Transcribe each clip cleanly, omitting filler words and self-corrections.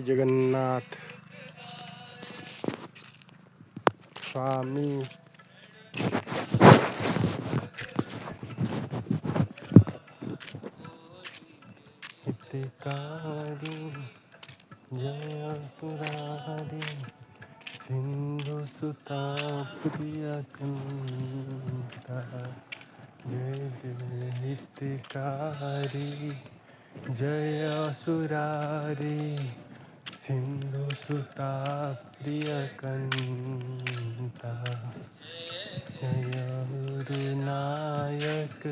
जगन्नाथ स्वामी हितकारी जय सुरारी सिंधु सुता प्रियकंता जय जय हितकारी जय सुरारी सिंधु सुता प्रियकंता जय गुरुनायक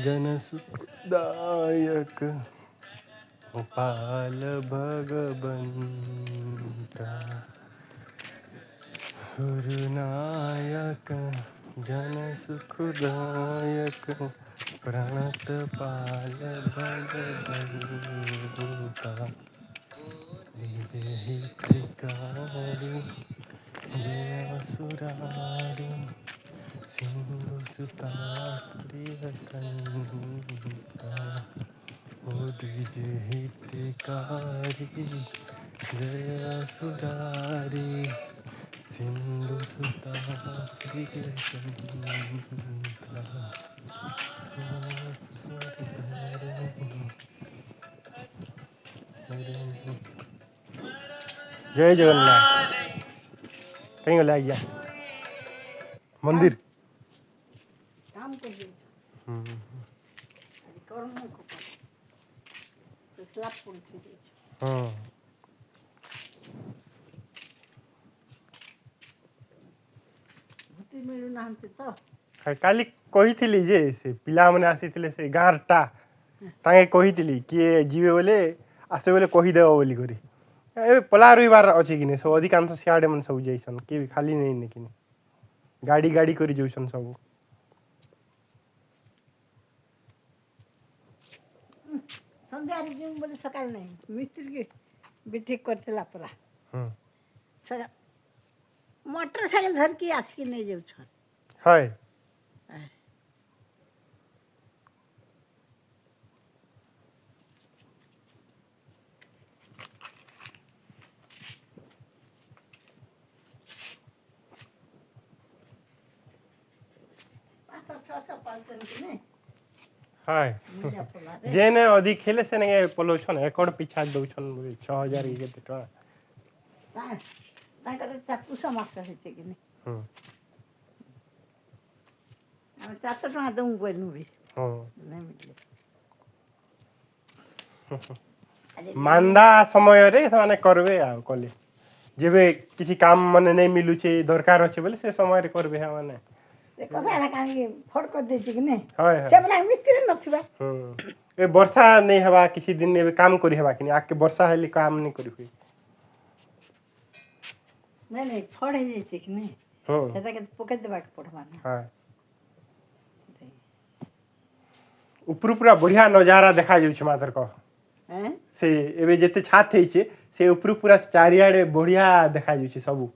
जनसुखदायक गोपाल भगवंता गुरुनायक जनसुखदायक प्रणतपाल भगवंता जय हितकारी जय सुरारी सिंधु सुता प्रियकंता जय हितकारी जय सुरारी सिंधु सुता प्रियकंता जय जगन्नाथ कहीं गला गया मंदिर काम कर दे कर्म को तो स्लैब पहुंची दे हाँ भूति मिलु नाहंते तो काली कही जे से पिला माने आसीथिले से गारटा तांगे कही किए जीवे बोले आसे बोले कही देव बोली करी ए पला रविवार अछि कि नै सब अधिकांश सियाडे मन सब जैसन के भी खाली नै ने कि गाड़ी गाड़ी करी जौसन सब संध्या रे जिम बोले सकाल नै मिस्त्री के बिठी करथला परा सगा मोटरसाइकिल धर के आस के नै जाउ छ हाय हाय जेने अधिक खेले से ने पलो छन एकड़ पिछा दउ छन 6000 के केते टका ताकर चाकू समाक्ष हेते कि नै हम 400 टका दउ कोइनु भी हां नै मिले मांदा समय रे माने करबे आ कले जेबे किछि काम माने नै मिलु छे दरकार अछि बोले से समय रे करबे हा माने से कथा ला कानी फोड़ कर दे कि नै हाय हाय से बला मिस्त्री नथिबा ए वर्षा नै हवा किछि दिन ने काम करी हवा कि आके वर्षा हेली काम नै करी हुई नै फोड़ हे जे कि नै सेटा के पके देबा के पड़बा हां ऊपर पूरा बढ़िया नजारा देखा जाउ छ मातर को हैं से एबे जेते छात हेइ छे से ऊपर पूरा चारियाडे बढ़िया देखा जाउ छ सब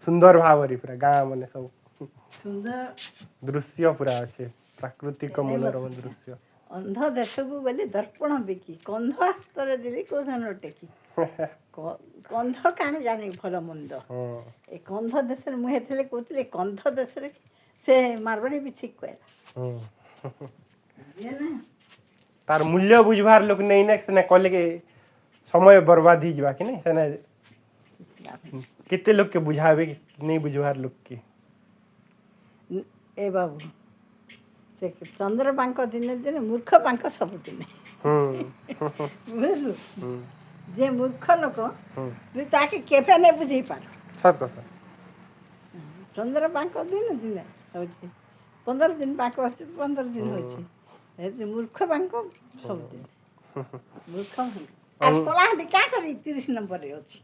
सुंदर भावरी पूरा गां माने सब सुंदर दृश्य पूरा আছে प्राकृतिक मनोरम दृश्य अंध देशକୁ बोले दर्पण बिकी कंध हस्ତରେ दिली कोधन टेकी कंध काने जाने भल मंद ए कंध देशरे मुहे थले कोतले कंध देशरे से मारवाड़ी भी ठीक कहला ये ना तार मूल्य बुझबार लोक नै ने से कले के समय बर्बाद ही जबा कि नै से केते लोग के बुझावे नै बुझबार लोक के ए बाबू से चंद्र बांक दिन दिन मूर्ख बांक सब दिन बुझलु जे मूर्ख लोक तू ताके केफे नै बुझी पार सब कथा चंद्र बांक दिन दिन होची 15 दिन बांक होची 15 दिन होची ए मूर्ख बांक सब दिन मूर्ख आ कोला क्या करी 30 नंबर रे होची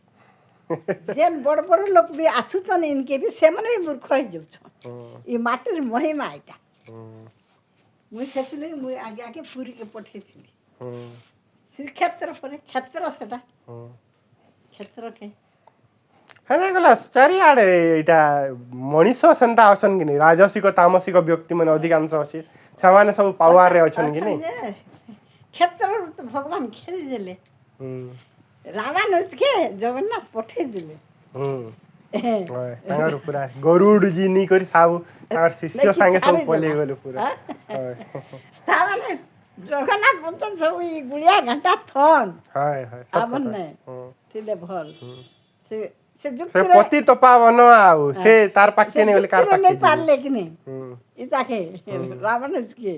जेन बड़ बड़ लोक भी आसुचन इनके भी से माने मूर्ख हो जाउ छ ई माटर महिमा आइटा मुई सेतले मुई आगे आगे पूरी के पठेथिली श्रीक्षेत्र पर क्षेत्र सेटा क्षेत्र के हेने गला चारियाडे इटा मनीष सेंता अछन कि नै राजसिक तामसिक व्यक्ति माने अधिकांश अछि सामान्य सब पावर रे अछन कि नै क्षेत्र तो भगवान खेल देले ରାମାନୁଜକେ ଜଗନ୍ନାଥ ପଠେଇଦେଲେ ତାଙ୍କର ପୁରା ଗରୁଡ଼ ଜିନି କରି ସବୁ ତାଙ୍କର ଶିଷ୍ୟ ସାଙ୍ଗେ ସବୁ ପଲେଇ ଗଲେ ପୁରା ତାମାନେ ଜଗନ୍ନାଥ ବଞ୍ଚନ ସବୁ ଇ ଗୁଳିଆ ଘଣ୍ଟା ଥନ୍ ଆମନେ ଥିଲେ ଭଲ ସେ ସେ ସେ ଯୁକ୍ତିରେ ପତି ତ ପାବନ ଆଉ ସେ ତାର ପାଖେ ନେଇ ଗଲେ କାର ପାଖେ ନେଇ ପାରିଲେ କି ନାହିଁ ଇତାକେ ରାମାନୁଜ କିଏ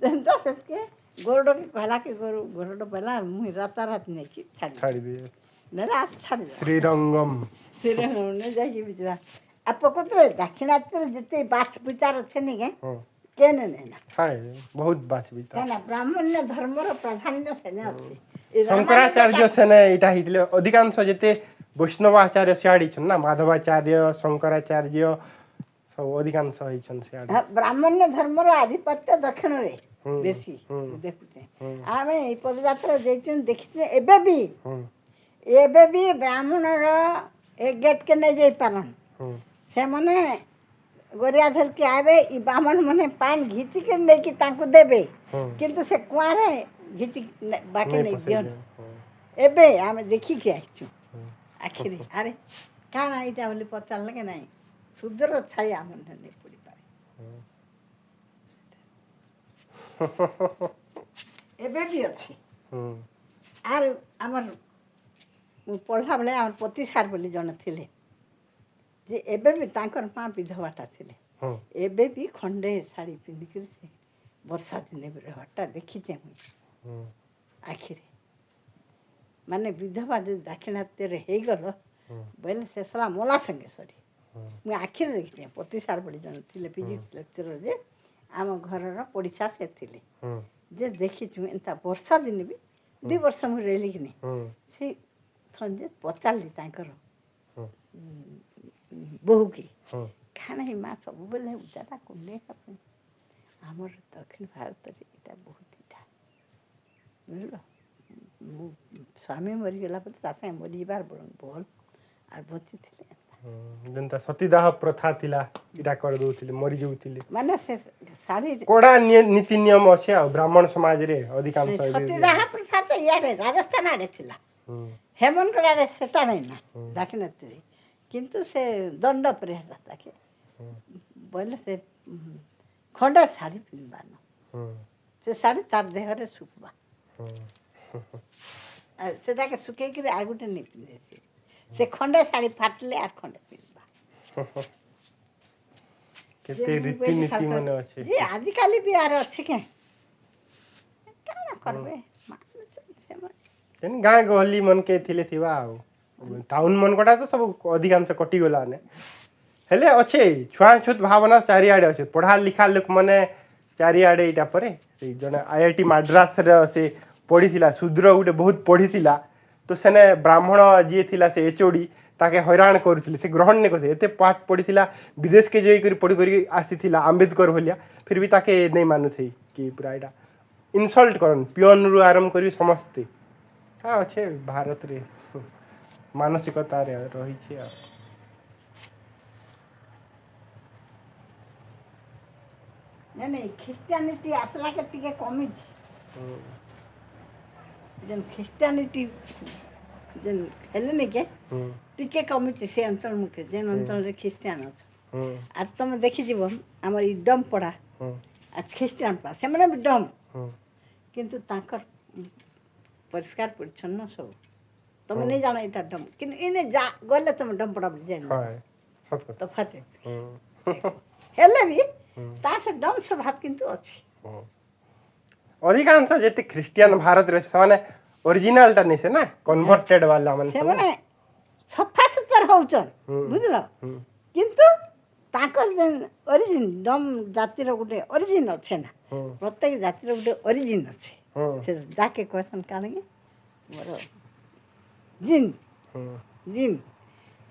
ଯେନ୍ତା ସେକେ ଗୋରଡ଼କେ କହିଲା କି ଗୋରଡ଼ କହିଲା ମୁଇଁ ରାତାରାତି ନେଇକି ଛାଡ଼ି ଦିଏ ନେଲେ ଛାଡ଼ି ଶ୍ରୀରଙ୍ଗମ ଶ୍ରୀରଙ୍ଗମ ଯାଇକି ବିଚରା ଆଉ ପ୍ରକୃତରେ ଦାକ୍ଷିଣାତ୍ୟରେ ଯେତେ ବାସ ବିଚାର ଅଛି ନି କେନେ ନେଇ ନା ବହୁତ ବାଛ ବି କାହିଁକିନା ବ୍ରାହ୍ମଣ୍ୟ ଧର୍ମର ପ୍ରାଧାନ୍ୟ ସେନେ ଅଛି ଶଙ୍କରାଚାର୍ଯ୍ୟ ସେନେ ଏଇଟା ହେଇଥିଲେ ଅଧିକାଂଶ ଯେତେ ବୈଷ୍ଣବ ଆଚାର୍ଯ୍ୟ ସିଆଡ଼େ ହେଇଛନ୍ ନା ମାଧବାଚାର୍ଯ୍ୟ ଶଙ୍କରାଚାର୍ଯ୍ୟ ସବୁ ଅଧିକାଂଶ ହେଇଛନ୍ ସିଆଡ଼େ ବ୍ରାହ୍ମଣ୍ୟ ଧର୍ମର ଆଧିପତ୍ୟ ଦକ୍ଷିଣରେ ବେଶୀ ଦେଖୁଛେ ଆମେ ଏଇ ପଦଯାତ୍ରା ଯାଇଛୁ ଦେଖିଛୁ ଏବେ ବି ବ୍ରାହ୍ମଣର ଏ ଗେଟ୍କେ ନେଇ ଯାଇପାରନ୍ ସେମାନେ ଗରିଆ ଧରିକି ଆଇବେ ଇ ବ୍ରାହ୍ମଣ ମାନେ ପାଣି ଘିଚିକି ନେଇକି ତାଙ୍କୁ ଦେବେ କିନ୍ତୁ ସେ କୁଆଁରେ ଘିଚି ବାକି ନେଇ ଦିଅନ୍ ଏବେ ଆମେ ଦେଖିକି ଆସିଛୁ ଆଖିରେ ଆରେ କାଣା ଏଇଟା ବୋଲି ପଚାରିଲେ କି ନାହିଁ ଶୁଦ୍ର ଛାଇ ଆମ ନେଇ ପଡ଼ିପାରେ ଏବେ ବି ଅଛି ଆର୍ ଆମର ମୁଁ ପଢ଼ିଲା ବେଳେ ଆମର ପତି ସାର୍ ବୋଲି ଜଣେ ଥିଲେ ଯେ ଏବେ ବି ତାଙ୍କର ମା ବିଧବାଟା ଥିଲେ ଏବେ ବି ଖଣ୍ଡେ ଶାଢ଼ୀ ପିନ୍ଧିକିରି ସେ ବର୍ଷା ଦିନେ ବ୍ୟବହାରଟା ଦେଖିଛେ ମୁଇଁ ଆଖିରେ ମାନେ ବିଧବା ଯଦି ଦାକ୍ଷିଣାତ୍ୟରେ ହେଇଗଲ ବୋଇଲେ ସେ ସଲା ମଲା ସଙ୍ଗେ ସରି ମୁଇଁ ଆଖିରେ ଦେଖିଛେ ପତି ସାର୍ ବୋଲି ଜଣେ ଥିଲେ ଫିଜିକ୍ସ ଲେକ୍ଚର ଯେ ଆମ ଘରର ପଡ଼ିଶା ସେ ଥିଲେ ଯେ ଦେଖିଛୁ ଏନ୍ତା ବର୍ଷା ଦିନେ ବି 2 ବର୍ଷ ମୁଁ ରହିଲି କି ନାହିଁ ସେ ସଞ୍ଜେ ପଚାରିଲି ତାଙ୍କର ବୋହୁକି କାଣା ହି ମା ସବୁବେଳେ ଉଜାଟା କୁଣ୍ଡେଇ ପାଇଁ ଆମର ଦକ୍ଷିଣ ଭାରତରେ ଏଇଟା ବହୁତ ଇଟା ବୁଝିଲ ମୁଁ ସ୍ୱାମୀ ମରିଗଲା ପରେ ତା ସାଙ୍ଗେ ମରିଯିବାର ଭଲ ଆର୍ ବଞ୍ଚିଥିଲେ ଯେନ୍ତା ସତୀଦାହ ପ୍ରଥା ଥିଲା ଏଇଟା କରିଦଉଥିଲେ ମରିଯାଉଥିଲେ ମାନେ ସେ ଶାଢ଼ୀ କଡ଼ା ନୀତି ନିୟମ ଅଛି ଆଉ ବ୍ରାହ୍ମଣ ସମାଜରେ ଅଧିକାଂଶ ସତୀଦାହ ପ୍ରଥା ତ ଇଆଡ଼େ ରାଜସ୍ଥାନ ଆଡ଼େ ଥିଲା ହେମନ୍ତଗଡ଼ ଆଡ଼େ ସେଟା ନାହିଁ ନା ଦାକ୍ଷିଣାତ୍ୟରେ କିନ୍ତୁ ସେ ଦଣ୍ଡ ପରେ ହେଲା ତାକେ ବୋଇଲେ ସେ ଖଣ୍ଡେ ଶାଢ଼ୀ ପିନ୍ଧବାନ ସେ ଶାଢ଼ୀ ତାର ଦେହରେ ଶୁଖବା ସେଟାକେ ଶୁଖେଇକିରି ଆଉ ଗୋଟେ ନେଇ ପିନ୍ଧେ ସେ ଖଣ୍ଡେ ଶାଢ଼ୀ ଫାଟିଲେ ଆର୍ ଖଣ୍ଡେ ପିନ୍ଧବା କେତେ ରୀତିନୀତି ମାନେ ଅଛି ଯେ ଆଜିକାଲି ବି ଆର ଅଛି କେ କାଣା କରବେ ଗାଁ ଗହଲି ମନକେ ଥିଲେ ଥିବା ଆଉ ଟାଉନ ମନକଟା ତ ସବୁ ଅଧିକାଂଶ କଟିଗଲାନେ ହେଲେ ଅଛେ ଛୁଆଁଛୁତ ଭାବନା ଚାରିଆଡ଼େ ଅଛେ ପଢ଼ା ଲିଖା ଲୋକମାନେ ଚାରିଆଡ଼େ ଏଇଟା ପରେ ସେଇ ଜଣେ IIT ମାଡ୍ରାସରେ ସେ ପଢ଼ିଥିଲା ଶୂଦ୍ର ଗୋଟେ ବହୁତ ପଢ଼ିଥିଲା ତ ସେନେ ବ୍ରାହ୍ମଣ ଯିଏ ଥିଲା ସେ HOD ତାକେ ହଇରାଣ କରୁଥିଲେ ସେ ଗ୍ରହଣ ନାଇଁ କରୁଥିଲେ ଏତେ ପାଠ ପଢ଼ିଥିଲା ବିଦେଶକେ ଯାଇକରି ପଢ଼ି କରିକି ଆସିଥିଲା ଆମ୍ବେଦକର ଭଳିଆ ଫିର୍ ବି ତାକେ ନେଇ ମାନୁଥେଇ କି ପୁରା ଏଇଟା ଇନସଲ୍ଟ କରନ୍ ପିଅନରୁ ଆରମ୍ଭ କରି ସମସ୍ତେ ଅଛେ ଭାରତରେ ମାନସିକତାରେ ରହିଛି ଆଉ ନାଇଁ ଖ୍ରୀଷ୍ଟିଆନିଟି ଆସିଲାକେ ଟିକେ କମିଛି ଯେନ୍ ଖ୍ରୀଷ୍ଟିଆନିଟି ଯେନ୍ ହେଲେନି କେ ଟିକେ କମିଛି ସେ ଅଞ୍ଚଳ ମୁଖେ ଯେନ୍ ଅଞ୍ଚଳରେ ଖ୍ରୀଷ୍ଟିଆନ ଅଛ ଆର୍ ତମେ ଦେଖିଯିବ ଆମର ଇ ଡମ୍ ପଡ଼ା ଆର୍ ଖ୍ରୀଷ୍ଟିଆନ ପଡ଼ା ସେମାନେ ବି ଡମ୍ କିନ୍ତୁ ତାଙ୍କର ପରିଷ୍କାର ପରିଚ୍ଛନ୍ନ ସବୁ ତମେ ନେଇ ଜାଣ ଏଇଟା ଡମ୍ କିନ୍ତୁ ଇନେ ଗଲେ ତମେ ଡମ୍ ପଡ଼ା ବୋଲି ଜାଣିଲ ତଫାତ ହେଲେ ବି ତା ସେ ଡମ୍ ସ୍ୱଭାବ କିନ୍ତୁ ଅଛି ଅଧିକାଂଶ ଯେତେ ଖ୍ରୀଷ୍ଟିଆନ ଭାରତରେ ଅଛି ସେମାନେ ଓରିଜିନାଲଟା ନେଇছে ନା କନଭର୍ଟେଡ ବାଲା ମାନେ ସେମାନେ ସଫା ସୁତର ହଉଛନ୍ ବୁଝିଲ କିନ୍ତୁ ତାଙ୍କର ଯେନ୍ ଅରିଜିନ୍ ଡମ୍ ଜାତିର ଗୋଟେ ଅରିଜିନ୍ ଅଛେ ନା ପ୍ରତ୍ୟେକ ଜାତିର ଗୋଟେ ଅରିଜିନ୍ ଅଛି ସେ ଯାକେ କହସନ୍ କାଣା କି ମୋର ଜିନ୍ ଜିନ୍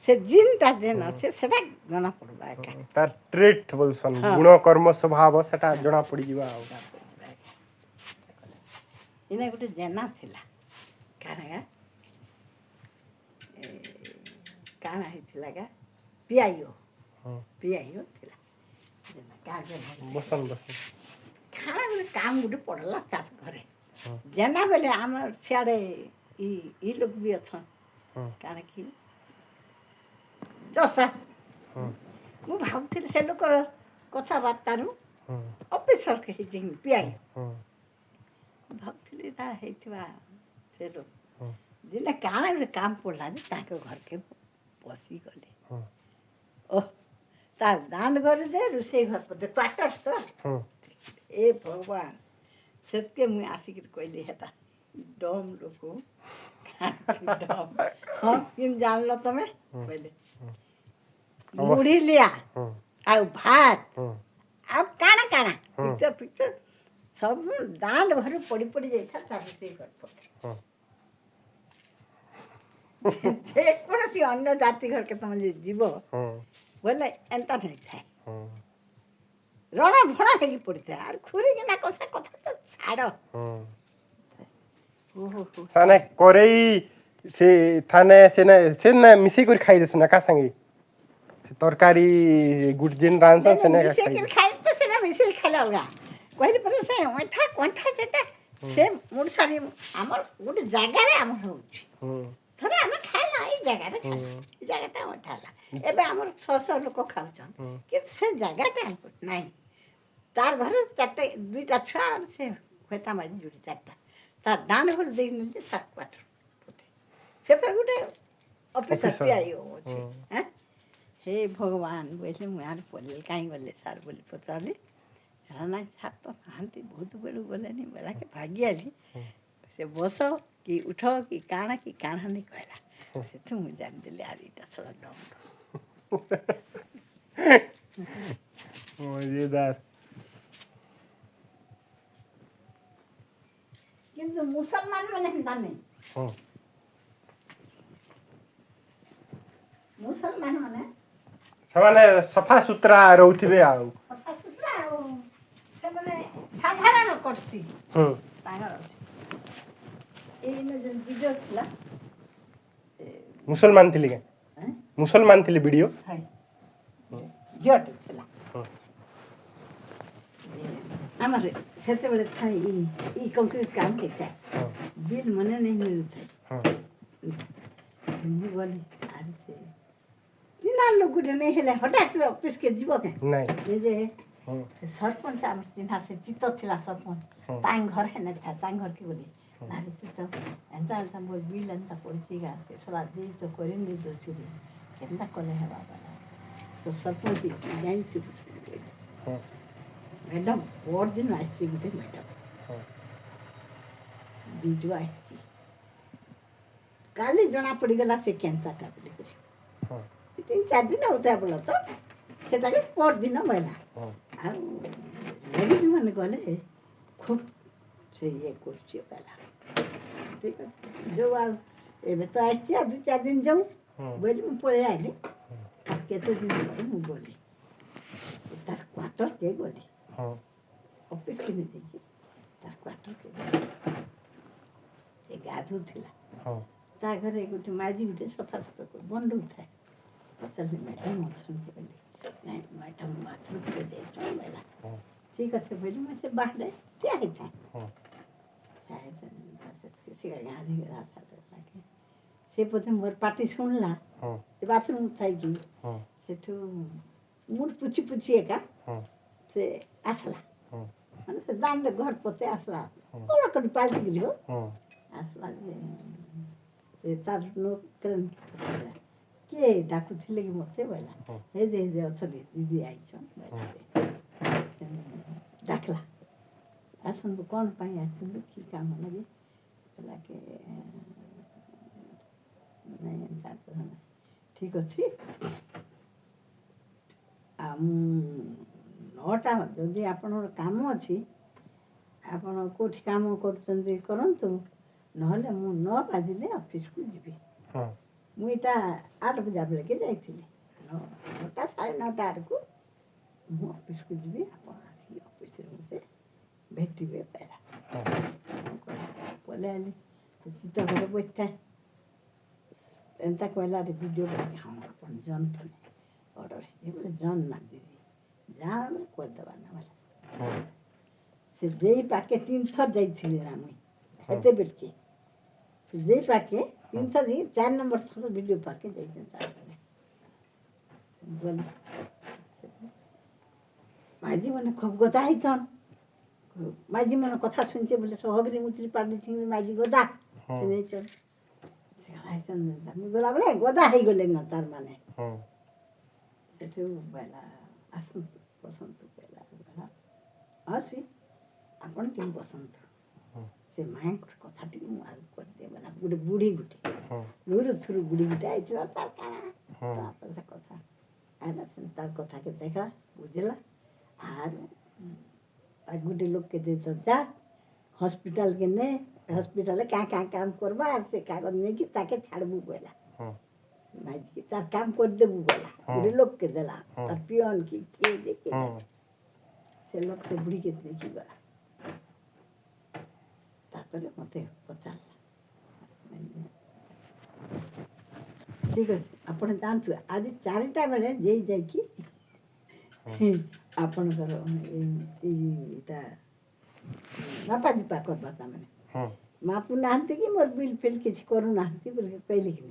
ସେ ଜିନ୍ଟା ଯେନ୍ ଅଛି ସେଟା ଜଣା ପଡ଼ବା ଏକା ତାର ଟ୍ରେଟ୍ ବୋଲସନ୍ ଗୁଣ କର୍ମ ସ୍ୱଭାବ ସେଟା ଜଣା ପଡ଼ିଯିବା ଆଉ ଇନେ ଗୋଟେ ଜେନା ଥିଲା କାଣା କାଣା ହେଇଥିଲା ଗା ପିଆଇଓ ଥିଲା ବସନ୍ କାଣା ଗୋଟେ କାମ ଗୋଟେ ପଡ଼ଲା ତାର ଘରେ ଜେନା ବେଲେ ଆମର ସିଆଡ଼େ ई लोग भी अच्छा हम्म, कारण कि चषा हम्म, ମୁଁ ଭାବୁଥିଲି ସେ ଲୋକର କଥାବାର୍ତ୍ତାରୁ हम्म, ଅଫିସର ହେଇଛି ପିଆଇ हम्म, ଭାବୁଥିଲି ତା ହେଇଥିବା ସେ ଲୋକ हम्म, ଦିନେ କାଣା ଗୋଟେ କାମ ପଡ଼ିଲା ଯେ ତାଙ୍କ ଘରକେ ପଶିଗଲେ हम्म, ଓ ତା ଦାଣ୍ଡ ଘରେ ଯେ ରୋଷେଇ ଘର ପଟେ କ୍ୱାର୍ଟର ତ हम्म, ଏ ଭଗବାନ ସେତ୍କେ ମୁଇଁ ଆସିକିରି କହିଲି ହେଟା ଡମ୍ ଲୋକ ଡମ୍ ହଁ କେମିତି ଜାଣିଲ ତମେ କହିଲେ ମୁଢ଼ି ଲିଆ हम्म, ଆଉ ଭାତ हम्म, ଆଉ କାଣା କାଣା ହୁଁ। ପିକ୍ଚର ସବୁ ଦାଣ୍ଡ ଘରେ ପଡ଼ି ପଡ଼ି ଯାଇଥାଏ ତା ରୋଷେଇ ଘର ପଟେ ହୁଁ। ଯେକୌଣସି ଅନ୍ୟ ଜାତି ଘରକେ ତମେ ଯଦି ଯିବ हम्म, ବୋଇଲେ ଏନ୍ତା ନାଇଁ ଥାଏ हम्म, ରଣ ଭଣ ହେଇକି ପଡ଼ିଥାଏ ଆର୍ ଖୁରିକିନା କଷା କଥା ତ ଛାଡ଼ हम्म। ଓହୋ साने कोरेई से थाने से ना मिसी कर खाई देस ना का संगे तरकारी गुड जिन रांधन से ना का खाई ମିଶେଇକିରି ଖାଇଲେ ତ ସେଟା ମିଶେଇକି ଖାଇଲେ ଅଲଗା କହିଲି ପରେ ସେ ଅଣ୍ଠା କଣ୍ଠା ସେଟା ସେ ମୁଡ଼ସାରି ଆମର ଗୋଟେ ଜାଗାରେ ଆମର ହେଉଛି हम्म, ଥରେ ଆମେ ଖାଇଲା ଏଇ ଜାଗାରେ ଖାଇଲା ଏ ଜାଗାଟା ଅଣ୍ଠା ହେଲା ଏବେ ଆମର 600 ଲୋକ ଖାଉଛନ୍ हम्म, କିନ୍ତୁ ସେ ଜାଗାଟା ନାହିଁ ତାର ଘରେ ଚାରିଟା ଦୁଇଟା ଛୁଆ ଆଉ ସେ ହୁଏତା ମାଝି ଯୋଡ଼ି ଚାରିଟା ତାର ଦାଣ୍ଡ ଘରେ ଦେଇକି ଯେ ତାର କ୍ୱାର୍ଟର ସେ ଫେର ଗୋଟେ ଅଫିସର Officer. ପିଆଇ ଅଛି हम्म, হ্যাঁ হে ভগবান বলছে ମୁଁ আর ପଳେଇଲି କାହିଁ ଗଲେ ସାର୍ ବୋଲି ପଚାରିଲି ନାଇଁ ସାର୍ ତ ନାହାନ୍ତି ବହୁତ ବେଳୁ ଗଲେନି ବେଳାକେ ଭାଗିଆଲି ସେ ବସ କି ଉଠ କି କାଣା ନି କହିଲା ସେଠୁ ମୁଁ ଜାଣିଦେଲି ଆର ଏଇଟା ସଳା ଡମ୍ मजेदार କିନ୍ତୁ ମୁସଲମାନ ମାନେ ହେନ୍ତା ନାହିଁ हम्म, ମୁସଲମାନ ମାନେ ସେମାନେ ସଫା ସୁତରା ରହୁଥିବେ ଆଉ ସଫାସୁତରା ଆଉ ସେମାନେ ସାଧାରଣ କରସି ହୁଁ ତାଙ୍କର ଅଛି ଏଇନେ ଯେନ୍ ଭିଡ଼ିଓ ଥିଲା ମୁସଲମାନ ଥିଲେ କେଁ ମୁସଲମାନ ଥିଲେ ଭିଡ଼ିଓ ହାଇ ଝିଅଟେ ଥିଲା ଆମର ସେତେବେଳେ ଥାଏ ଇ କଂକ୍ରିଟ କାମ ହେଇଥାଏ ବିଲ୍ ମନେ ନେଇ ମିଳୁଥାଏ ମୁଁ ଗଲି ଆରେ ସେ ଚିହ୍ନା ଲୋକ ଗୋଟେ ନେଇ ହେଲେ ହଠାତ୍ ଅଫିସକେ ଯିବ କେଁ ନାଇଁ ଯେ ହୁଁ, ସରପଞ୍ଚ ଆମର ଚିହ୍ନା ସେ ଚିତ୍ତ ଥିଲା ସରପଞ୍ଚ ହୁଁ, ତାଙ୍କ ଘର ହେନେ ଥାଏ ତାଙ୍କ ଘରକେ ଗଲି ନାରେ ଚିତ୍ତ ଏନ୍ତା ଏନ୍ତା ମୋର ବିଲ୍ ଏନ୍ତା ପଡ଼ିଛି ଗା ସେ ସଲା ଦେଇ ତ କରିନି ଦଉଛୁରି କେନ୍ତା କଲେ ହେବା ବାଲା ତ ସରପଞ୍ଚ ଜାଣିଥିବୁ କହିଲେ ହୁଁ, ମ୍ୟାଡ଼ାମ୍ ପରଦିନ ଆସିଛି ଗୋଟେ ମ୍ୟାଡ଼ାମ୍ ହୁଁ, ବିଜୁ ଆସିଛି କାଲି ଜଣା ପଡ଼ିଗଲା ସେ କେନ୍ତାଟା ବୋଲିକରି ହୁଁ, 3-4 ଦିନ ହଉଥାଏ ବୋଲ ତ ସେଟାକେ ପରଦିନ ବୋଇଲା ହୁଁ, ଆଉ ଲେଡ଼ିଜ୍ ମାନେ ଗଲେ ଖୁବ୍ ସେ ଇଏ କରୁଛି ବୋଇଲା ଠିକ୍ ଅଛି ଯୋଉ ଆଉ ଏବେ ତ ଆସିଛି ଆଉ 2-4 ଦିନ ଯାଉ ହୁଁ, ବୋଇଲି ମୁଁ ପଳେଇ ଆଇଲି ଆଉ କେତେ ଦିନ ପରେ ମୁଁ ଗଲି ତାର କ୍ୱାର୍ଟରକେ ଗଲି ହୁଁ, ଅଫିସ କିଣି ଦେଇକି ତାର କ୍ୱାର୍ଟରକେ ଗଲି ସେ ଗାଧଉଥିଲା ହୁଁ, ତା ଘରେ ଗୋଟେ ମାଝି ଗୋଟେ ସଫାସୁତରା କରି ବନ୍ଧୁଥାଏ ପଚାରିଲି ମ୍ୟାଡ଼ାମ୍ ଅଛନ୍ତି ବୋଲି ନାଇଁ ମ୍ୟାଡ଼ାମ୍ ବାଥରୁମ୍ରେ ଯାଇଛନ୍ତି ବୋଇଲା ହୁଁ, ଠିକ୍ ଅଛି ବୋଲି ମୁଁ ସେ ବାହାରେ ଠିଆ ହେଇଥାଏ ହୁଁ, ସେ ବୋଧେ ମୋର ପାଟି ଶୁଣିଲା ହୁଁ, ସେ ବାଥରୁମ୍ ଥାଇକି ହୁଁ, ସେଠୁ ମୁଣ୍ଡ ପୁଛି ଏକା ହୁଁ, ସେ ଆସିଲା ହୁଁ, ମାନେ ସେ ଦାଣ୍ଡ ଘର ପତେ ଆସିଲା ହୁଁ, କଣ କରି ପାଲଟିକିରି ହୋ ହୁଁ, ଆସିଲା ଯେ ସେ ତାର କିଏ ଡାକୁଥିଲେ କି ମୋତେ ବୋଇଲା ହୁଁ, ହେ ଯେ ଅଛନ୍ତି ଦିଦି ଆଇଛନ୍ ବୋଇଲା ଡାକଲା ଆସନ୍ତୁ କ'ଣ ପାଇଁ ଆସିଛନ୍ତି କି କାମ ଲାଗି ହେଲା କି ନାଇଁ ଏନ୍ତା ଠିକ୍ ଅଛି ଆଉ ମୁଁ 9ଟା ଯଦି ଆପଣଙ୍କର କାମ ଅଛି ଆପଣ କେଉଁଠି କାମ କରୁଛନ୍ତି କରନ୍ତୁ ନହେଲେ ମୁଁ 9 ବାଜିଲେ ଅଫିସକୁ ଯିବି ହୁଁ, ମୁଁ ଏଇଟା 8 ବଜା ବେଳକେ ଯାଇଥିଲି 9ଟା 9:30 ଆଡ଼କୁ ମୁଁ ଅଫିସକୁ ଯିବି ଆପଣ ଆସିକି ଅଫିସରେ ମୋତେ ଭେଟିବେ ପାଇଲା ପଳେଇ ଆଇଲି ଚିତ୍ତ ଘରେ ବସିଥାଏ ଏନ୍ତା କହିଲାରେ ଭିଡ଼ିଓ କରିକି ହଁ ଆପଣ ଜନ୍ଥନେ ଅର୍ଡ଼ର ହେଇଛି ବୋଲେ ଜନ୍ ନା ଦିଦି ଯାହା ଆମେ କରିଦେବା ନା ବୋଲେ ହୁଁ, ସେ ଯେଇ ପାକେ 3 ଥର ଯାଇଥିଲି ନା ମୁଇଁ ସେତେବେଳକେ जे पाके 4 नंबर थर वीडियो पाके माझी मैंने खूब गदा हितन माझी मैंने कथा सुनचे बोले सोहगरी मुत्री पाड़ी थी माझी गदा नहीं चल बोला बोले गदा ही गले ना तार माने सेठू बेला आसु बसंत बेला बेला आसी आपण केम बसंत से माय कथा टी मु आग कर दे बेला गुडे बुढ़ी गुटे गुरु थुरु बुढ़ी गुटे आइतला तार काना तार कथा आना तार कथा के देखा बुझला आर आज गुटे लोग के दे तो जा हॉस्पिटल के ने हॉस्पिटल क्या क्या काम करबा आर से कागज नहीं कि ताके छाड़बू बोला माजी तार काम कर देबू बोला गुटे लोग के देला तार पियन की के देखे से लोग से बुढ़ी के देखी बोला तापरे मते पचारला ठीक है आपण जानतु आज 4टा बेले जेई जाई की आपण करो एटा मापाजी पाक करता मैंने मापू नाहंती कि मोर बिल फिल किछ करू नाहंती बोले कहली कि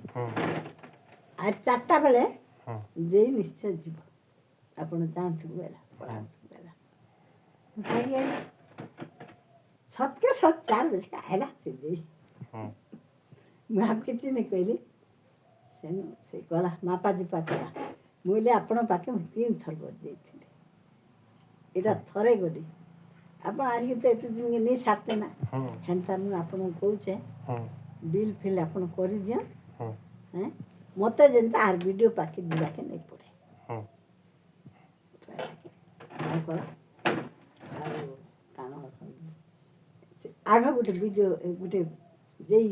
आज 4टा बेले जेई निश्चय जीव आपण जानतु बेला पढ़ातु बेला खाई सत के सत 4 बजे का आयला से जेई मैं आपके नहीं कहली से गला मापाजी पाकला मुले आपण पाके 3 थर कर देथिले एटा थरे गली आपण आरी तो एते दिन नहीं सारते ना हेनता मु आपण कहूचे बिल फिल आपण करि दिया हैं मते जनता आर वीडियो पाके दिला के नहीं पड़े आगे गोटे वीडियो गोटे जेई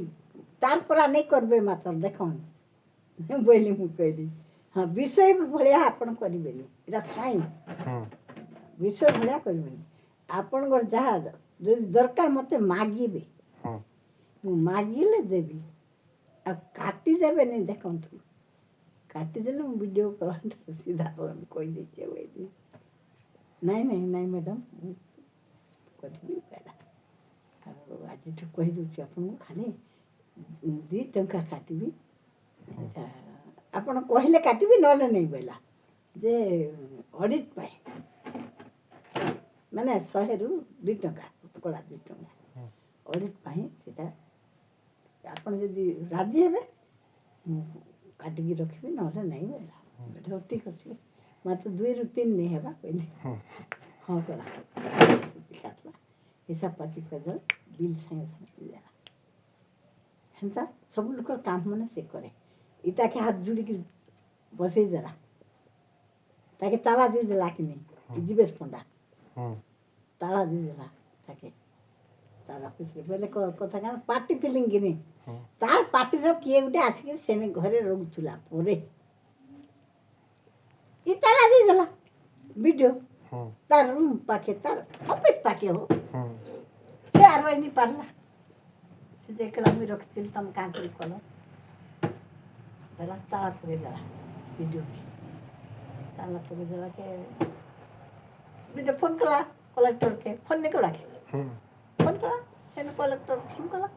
तार परा नहीं करबे मात्र देखन बोली मु कहली हाँ विषय भलिया आपण करिबेनी एटा साइन विषय भलिया करिबेनी आपण घर जहा जदि दरकार मते मागिबे मु मागिले देबी आ काटी देबे नहीं देखंतु काटी देले मु वीडियो करंट सीधा हम कोई देचे वेदी नहीं मैडम करिबी पहला आज तो कहि दूची आपण खाली 2 टंका काटिबी आपण कहले काटिबी नले नहीं बोला जे ऑडिट पाए माने 100 रु 2 टंका कोला 2 टंका ऑडिट पाए सेटा आपण जदी राजी हेबे काटी की रखबी नले नहीं बोला बेटा ठीक अछि मात्र 2 रु 3 नहीं हेबा पहले हां करा काटला हिसाब पाती कर बिल संगे देला हेंता सब लोग काम मने से करे इटा के हाथ जुड़ी की बसे जरा ताके ताला दे देला कि नहीं जीवेश पंडा ताला दे देला ताके ताला कुछ बोले कथा का पार्टी फीलिंग कि नहीं तार पार्टी रो किए गुटे आसी के सेने घरे रोगुला पोरे ई ताला दे देला वीडियो तार रूम पाके तार ऑफिस पाके हो से आरवाई नहीं पारला से देखला मी रखतिल तम कांकरी कोलो ताला पकड़ जला वीडियो की ताला पकड़ जला के वीडियो फोन कला कलेक्टर के फोन नहीं करा के फोन कला से कलेक्टर फोन कला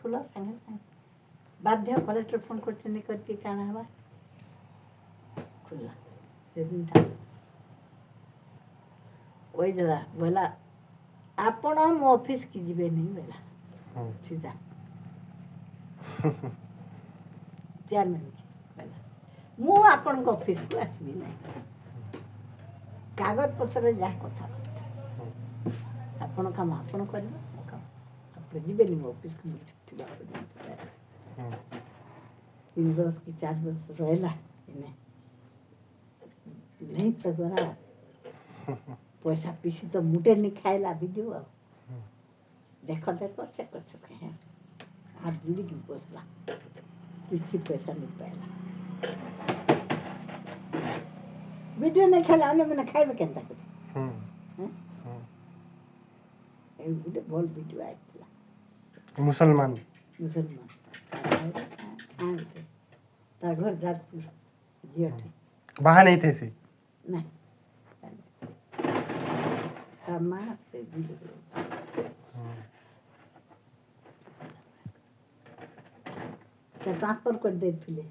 खुला संगे बाध्य कलेक्टर फोन करते नहीं करके काना हवा खुला से दिन था कोई जला बोला आपण हम ऑफिस की जीवे नहीं बोला सीधा चेयरमैन बोला मु आपण ऑफिस को आसबी नहीं कागज पत्र जा कथा आपण काम आपण करबो आपण जीवे नहीं ऑफिस को छुट्टी बाहर 3 वर्ष की 4 वर्ष रहला इने नहीं तो बड़ा पैसा पीसी तो मुटे नहीं खाएला वीडियो देखो से कर सके हैं हाथ जुड़ी की पोसला किसी पैसा नहीं पाएला वीडियो नहीं खेला मैंने खाइबे केनता करे ए गुटे बोल वीडियो आइतला मुसलमान तार घर जाजपुर जियटे बाहर नहीं थे से नहीं माँ से ट्रांसफर कर देथिले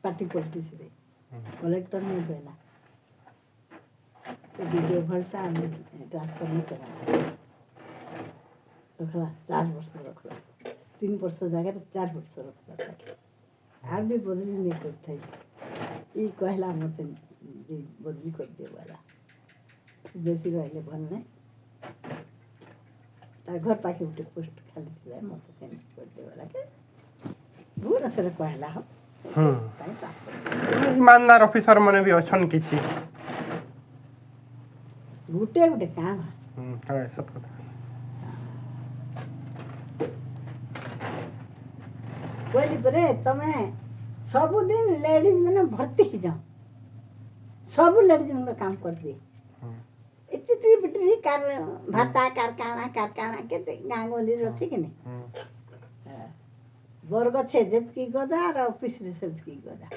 पार्टी पॉलिटिक्स रे कलेक्टर नहीं कहला तो वीडियो भरता हम ट्रांसफर नहीं करा रखला 4 वर्ष रखला 3 वर्ष जगह 4 वर्ष रखला ताके आर भी बदली नहीं करते ई कहला मते बदली कर दे वाला बेसी रहले भल नहीं तार घर पाके उठे पोस्ट खाली थिला मते चेंज कर दे वाला के दूर से कहला हम ताई ट्रांसफर ईमानदार ऑफिसर माने भी अछन किछि गुटे गुटे काम है सब कथा बोली परे तमे सब दिन लेडीज मैंने भर्ती ही जाओ सब लेडीज मैंने काम कर दी इतनी बिटरी कार भाता कारखाना के गांगोली रथी कि नहीं वर्ग छे जबकि गदा और ऑफिस रे सबकी गदा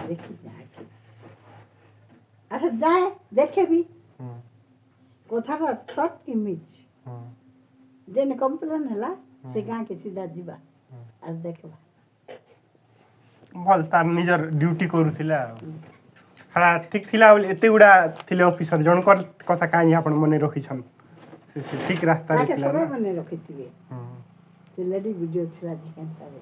देखी जाके अच्छा जाए देखे भी कोथार शॉर्ट की मिच जेन कंप्लेन हला से गां के सीधा जीवा আর দেখবা भल तार निजर ड्यूटी करूथिला हला ठीक थिला बोले एते गुडा थिले ऑफिसर जनकर कथा काई आपण मने रखिछन से ठीक रास्ता रे ताके थिला सबे ना मने रखिथिबे से लेडी वीडियो थिला दिखान ताबे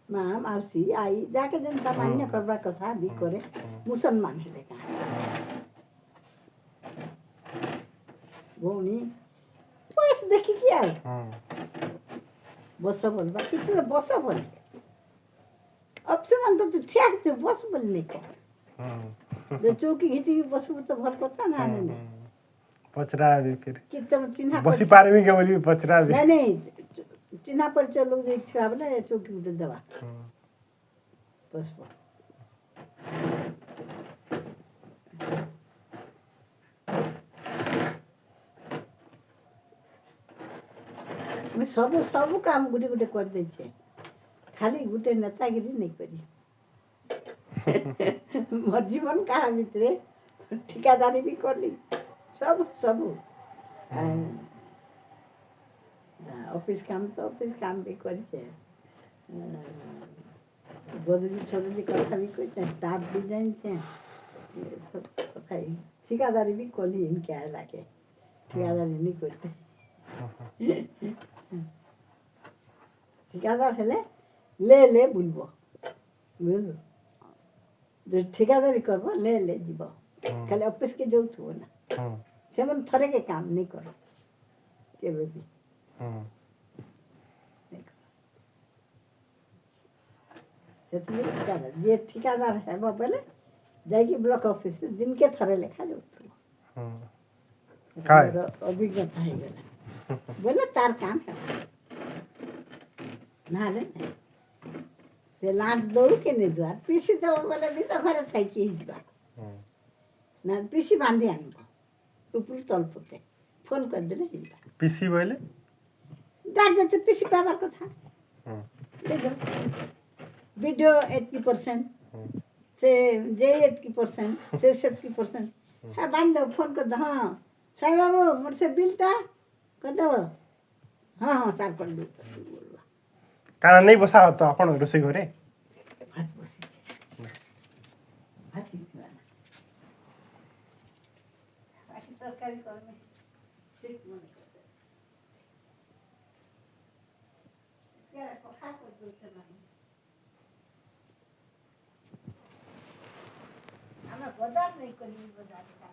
मां मासी आई जाके जनता मान्य करबा कथा भी करे मुसलमान है लेका भौनी बस देखी क्या बस बोलबा किसी बस बोल अब से मन तो ठीक से बस बोलने को जो चौकी घिची बस तो भर करता ना ने पचरा भी फिर कि तुम चिन्हा बसी पारवी के बोली पचरा भी नहीं नहीं चिन्हा पर चलो जे छा बोले चौकी उठे दवा बस मैं सब काम गुटे गुटे कर दे छे खाली गुटे नेतागिरी नहीं करी मोर जीवन कहा भीतर ठिकादारी भी कर ली सब ऑफिस काम भी करी छे बदली छोड़ली कथा भी करी स्टाफ भी जान छे सब कथा ठिकादारी भी कर ली इनके आए लाके ठिकादारी नहीं करते ठिकादार हेले ले बुलबो बुझलो जो ठिकादारी करबो ले जीवो खाली ऑफिस के जो थो ना से मन थरे के काम नहीं करो केबे भी ये ठिकादार है वो पहले जाएगी ब्लॉक ऑफिस दिन के थरे लेखा जो थो अभिज्ञता है गला बोले तार काम है ना रे से लांच दौड़ के नहीं द्वार पीसी तो बोले भी तो घर था कि हिजबा ना पीसी बांधे आनबो ऊपर तल पते फोन कर दे हिजबा पीसी बोले डाक जाते पीसी पावर को था देखो वीडियो 80% से जे 80% से 70% है बांध दो फोन कर दो हां साईं बाबू मुझसे बिलता कर दो हां सार कर दो काना नहीं बसा तो आपण रोसे घरे भात बसी भात खाना बाकी तरकारी करने ठीक मन करते क्या खा कर दो नहीं हमें बाजार नहीं करी बाजार का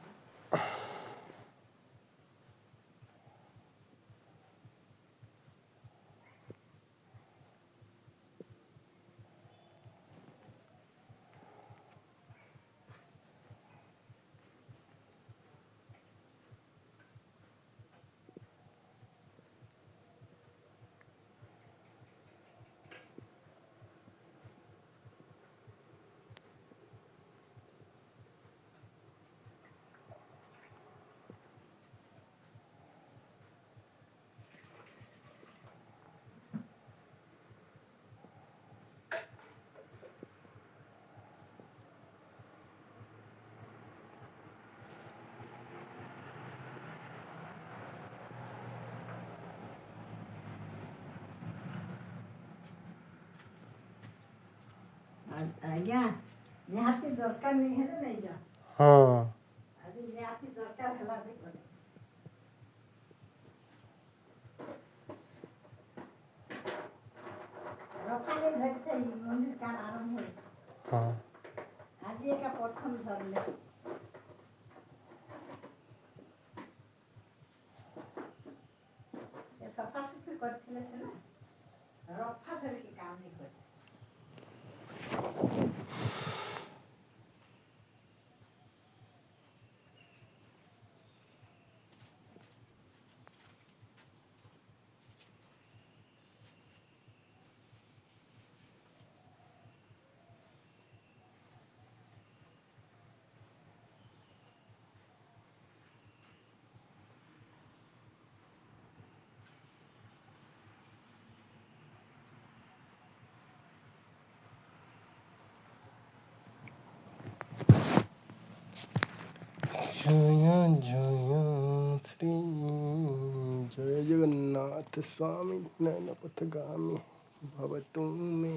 ଆଜ୍ଞା ନିହାତି ଦରକାର ନେଇ ହେଲେ ନେଇଯାଅ ହଁ ଆଜି ନିହାତି ଦରକାର ହେଲା ଦେଖ ରଖାଣି ଧରିଥାଏ ମନ୍ଦିର କାମ ଆରମ୍ଭ ହୁଏ ହଁ ଆଜି ଏକା ପ୍ରଥମ ଧରିଲେ ସଫାସୁଫି କରିଥିଲେ ସିନା ରଫା ଧରିକି କାମ ନେଇ କରି ଜୟ ଜୟ ଶ୍ରୀ ଜୟ ଜଗନ୍ନାଥ ସ୍ୱାମୀ ନୟନ ପଥଗାମୀ ଭବ ତୁମେ